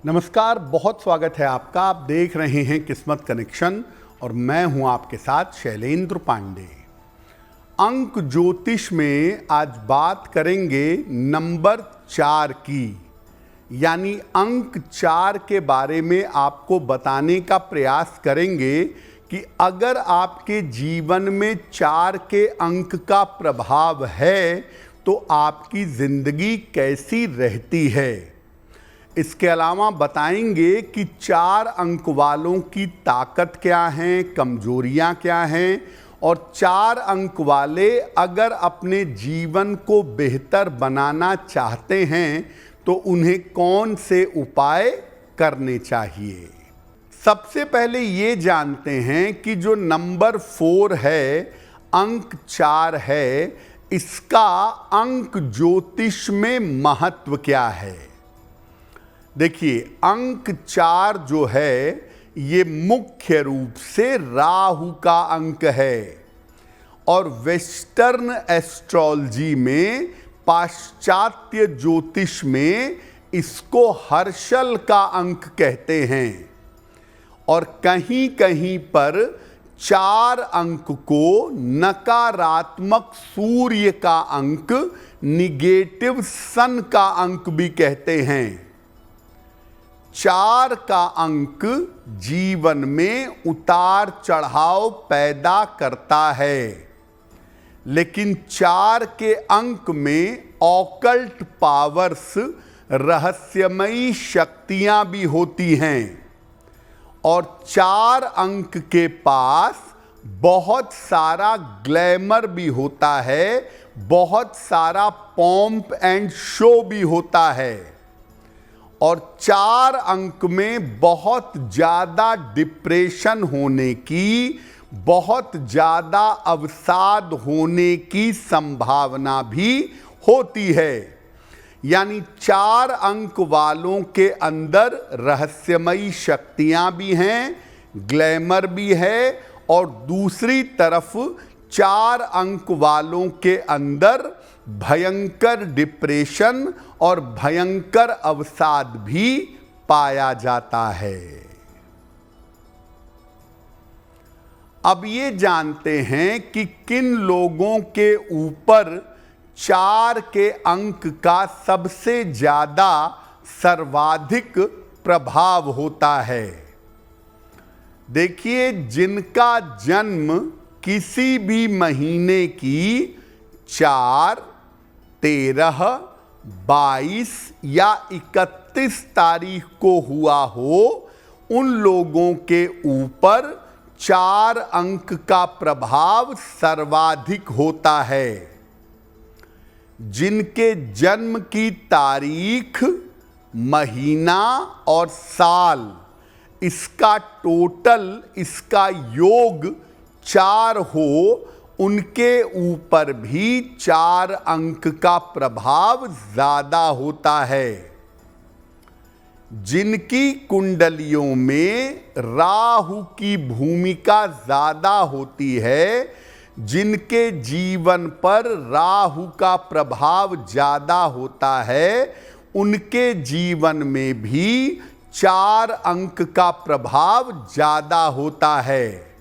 नमस्कार, बहुत स्वागत है आपका। आप देख रहे हैं किस्मत कनेक्शन और मैं हूं आपके साथ शैलेंद्र पांडे। अंक ज्योतिष में आज बात करेंगे नंबर 4 की, यानी अंक 4 के बारे में आपको बताने का प्रयास करेंगे कि अगर आपके जीवन में 4 के अंक का प्रभाव है तो आपकी जिंदगी कैसी रहती है। इसके अलावा बताएंगे कि 4 अंक वालों की ताकत क्या है, कमजोरियां क्या हैं, और 4 अंक वाले अगर अपने जीवन को बेहतर बनाना चाहते हैं तो उन्हें कौन से उपाय करने चाहिए। सबसे पहले ये जानते हैं कि जो नंबर 4 है, अंक 4 है, इसका अंक ज्योतिष में महत्व क्या है। देखिए, अंक 4 जो है ये मुख्य रूप से राहु का अंक है और वेस्टर्न एस्ट्रोलॉजी में, पाश्चात्य ज्योतिष में इसको हर्षल का अंक कहते हैं। और कहीं कहीं पर 4 अंक को नकारात्मक सूर्य का अंक, निगेटिव सन का अंक भी कहते हैं। 4 का अंक जीवन में उतार चढ़ाव पैदा करता है, लेकिन 4 के अंक में ऑकल्ट पावर्स, रहस्यमयी शक्तियां भी होती हैं। और 4 अंक के पास बहुत सारा ग्लैमर भी होता है, बहुत सारा पॉम्प एंड शो भी होता है। और 4 अंक में बहुत ज़्यादा डिप्रेशन होने की, बहुत ज़्यादा अवसाद होने की संभावना भी होती है। यानी 4 अंक वालों के अंदर रहस्यमयी शक्तियां भी हैं, ग्लैमर भी है, और दूसरी तरफ 4 अंक वालों के अंदर भयंकर डिप्रेशन और भयंकर अवसाद भी पाया जाता है। अब ये जानते हैं कि किन लोगों के ऊपर 4 के अंक का सबसे ज्यादा सर्वाधिक प्रभाव होता है। देखिए, जिनका जन्म किसी भी महीने की 4, 13, 22 या 31 तारीख को हुआ हो, उन लोगों के ऊपर 4 अंक का प्रभाव सर्वाधिक होता है। जिनके जन्म की तारीख, महीना और साल, इसका टोटल, इसका योग 4 हो, उनके ऊपर भी 4 अंक का प्रभाव ज्यादा होता है। जिनकी कुंडलियों में राहु की भूमिका ज्यादा होती है, जिनके जीवन पर राहु का प्रभाव ज्यादा होता है, उनके जीवन में भी 4 अंक का प्रभाव ज्यादा होता है।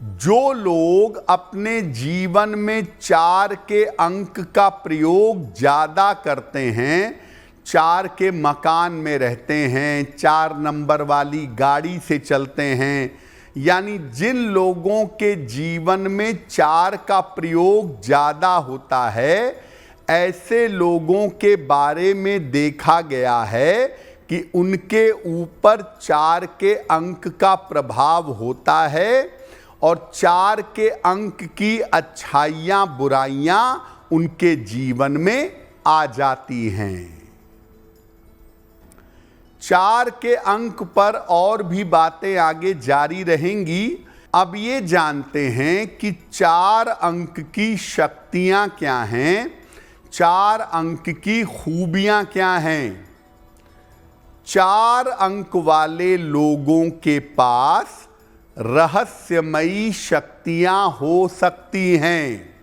जो लोग अपने जीवन में 4 के अंक का प्रयोग ज़्यादा करते हैं, 4 के मकान में रहते हैं, 4 नंबर वाली गाड़ी से चलते हैं, यानी जिन लोगों के जीवन में 4 का प्रयोग ज़्यादा होता है, ऐसे लोगों के बारे में देखा गया है कि उनके ऊपर 4 के अंक का प्रभाव होता है और 4 के अंक की अच्छाइयाँ, बुराइयाँ उनके जीवन में आ जाती हैं। 4 के अंक पर और भी बातें आगे जारी रहेंगी। अब ये जानते हैं कि 4 अंक की शक्तियाँ क्या हैं, 4 अंक की खूबियाँ क्या हैं। 4 अंक वाले लोगों के पास रहस्यमयी शक्तियां हो सकती हैं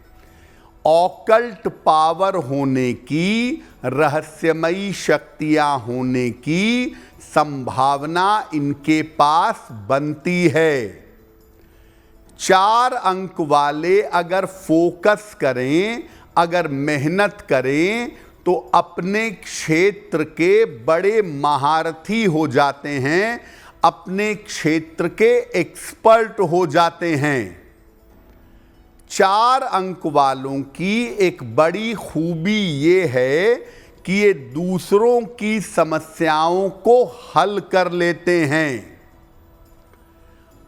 ऑकल्ट पावर होने की, रहस्यमयी शक्तियां होने की संभावना इनके पास बनती है। 4 अंक वाले अगर फोकस करें, अगर मेहनत करें तो अपने क्षेत्र के बड़े महारथी हो जाते हैं, अपने क्षेत्र के एक्सपर्ट हो जाते हैं। 4 अंक वालों की एक बड़ी खूबी ये है कि ये दूसरों की समस्याओं को हल कर लेते हैं।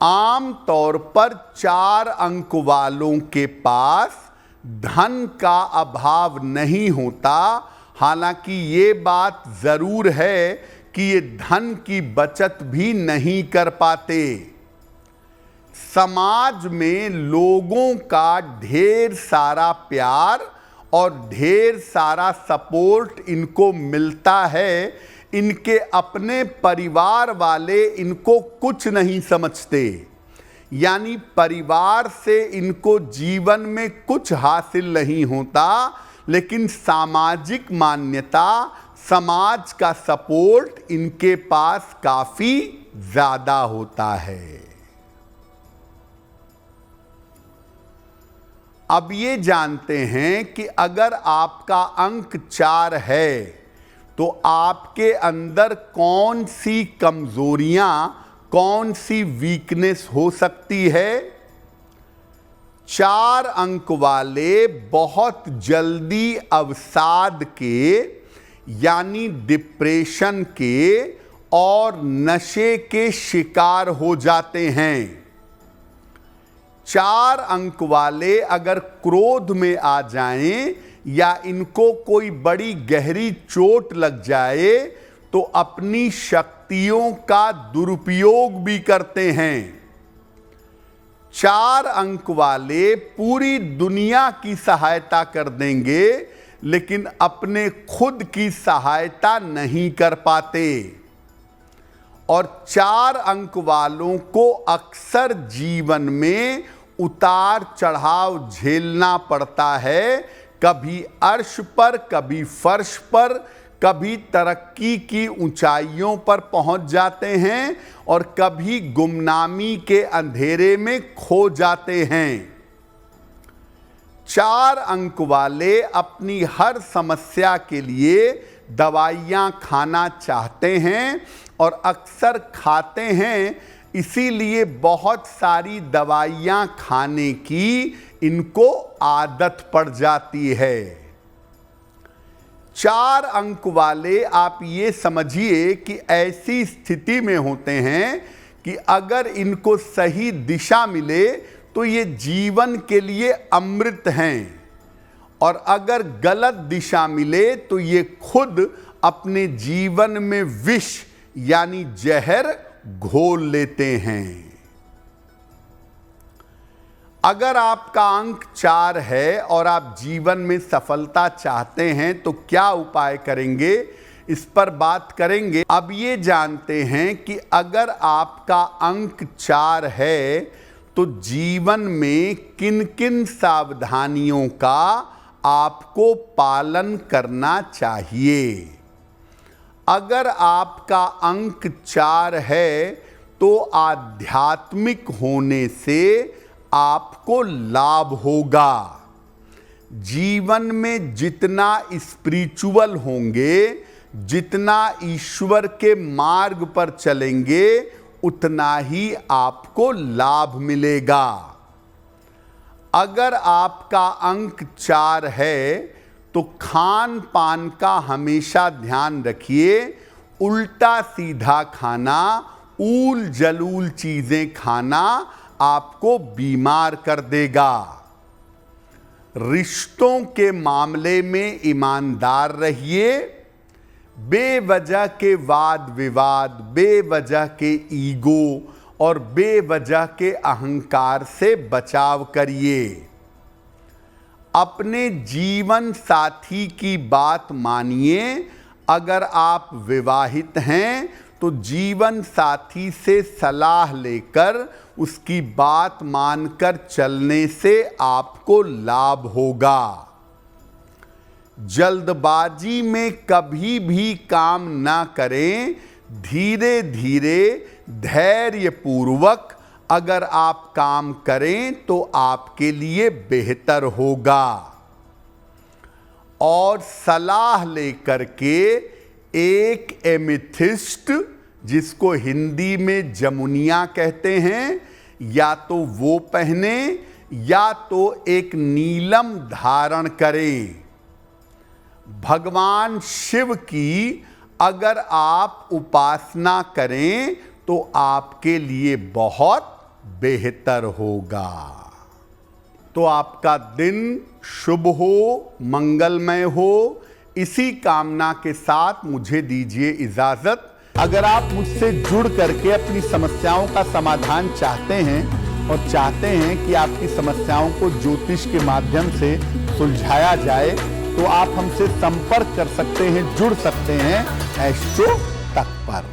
आम तौर पर 4 अंक वालों के पास धन का अभाव नहीं होता, हालांकि ये बात जरूर है कि ये धन की बचत भी नहीं कर पाते। समाज में लोगों का ढेर सारा प्यार और ढेर सारा सपोर्ट इनको मिलता है, इनके अपने परिवार वाले इनको कुछ नहीं समझते, यानी परिवार से इनको जीवन में कुछ हासिल नहीं होता, लेकिन सामाजिक मान्यता, समाज का सपोर्ट इनके पास काफी ज्यादा होता है। अब ये जानते हैं कि अगर आपका अंक 4 है तो आपके अंदर कौन सी कमजोरियां, कौन सी वीकनेस हो सकती है। 4 अंक वाले बहुत जल्दी अवसाद के, यानी डिप्रेशन के और नशे के शिकार हो जाते हैं। 4 अंक वाले अगर क्रोध में आ जाएं या इनको कोई बड़ी गहरी चोट लग जाए तो अपनी शक्तियों का दुरुपयोग भी करते हैं। 4 अंक वाले पूरी दुनिया की सहायता कर देंगे, लेकिन अपने खुद की सहायता नहीं कर पाते। और 4 अंक वालों को अक्सर जीवन में उतार चढ़ाव झेलना पड़ता है, कभी अर्श पर, कभी फर्श पर, कभी तरक्की की ऊंचाइयों पर पहुंच जाते हैं और कभी गुमनामी के अंधेरे में खो जाते हैं। 4 अंक वाले अपनी हर समस्या के लिए दवाइयां खाना चाहते हैं और अक्सर खाते हैं, इसीलिए बहुत सारी दवाइयां खाने की इनको आदत पड़ जाती है। 4 अंक वाले आप ये समझिए कि ऐसी स्थिति में होते हैं कि अगर इनको सही दिशा मिले तो ये जीवन के लिए अमृत हैं, और अगर गलत दिशा मिले तो ये खुद अपने जीवन में विष यानी जहर घोल लेते हैं। अगर आपका अंक 4 है और आप जीवन में सफलता चाहते हैं तो क्या उपाय करेंगे, इस पर बात करेंगे। अब ये जानते हैं कि अगर आपका अंक 4 है तो जीवन में किन किन सावधानियों का आपको पालन करना चाहिए। अगर आपका अंक 4 है तो आध्यात्मिक होने से आपको लाभ होगा। जीवन में जितना स्पिरिचुअल होंगे, जितना ईश्वर के मार्ग पर चलेंगे, उतना ही आपको लाभ मिलेगा। अगर आपका अंक 4 है तो खान पान का हमेशा ध्यान रखिए। उल्टा सीधा खाना, ऊल जलूल चीजें खाना आपको बीमार कर देगा। रिश्तों के मामले में ईमानदार रहिए। बेवजह के वाद विवाद, बेवजह के ईगो और बेवजह के अहंकार से बचाव करिए। अपने जीवन साथी की बात मानिए। अगर आप विवाहित हैं तो जीवन साथी से सलाह लेकर उसकी बात मानकर चलने से आपको लाभ होगा। जल्दबाजी में कभी भी काम ना करें, धीरे धीरे धैर्यपूर्वक अगर आप काम करें तो आपके लिए बेहतर होगा। और सलाह लेकर के एक एमेथिस्ट, जिसको हिंदी में जमुनिया कहते हैं, या तो वो पहने या तो एक नीलम धारण करें। भगवान शिव की अगर आप उपासना करें तो आपके लिए बहुत बेहतर होगा। तो आपका दिन शुभ हो, मंगलमय हो, इसी कामना के साथ मुझे दीजिए इजाजत। अगर आप मुझसे जुड़ करके अपनी समस्याओं का समाधान चाहते हैं और चाहते हैं कि आपकी समस्याओं को ज्योतिष के माध्यम से सुलझाया जाए, तो आप हमसे संपर्क कर सकते हैं, जुड़ सकते हैं एस्ट्रो तक पर।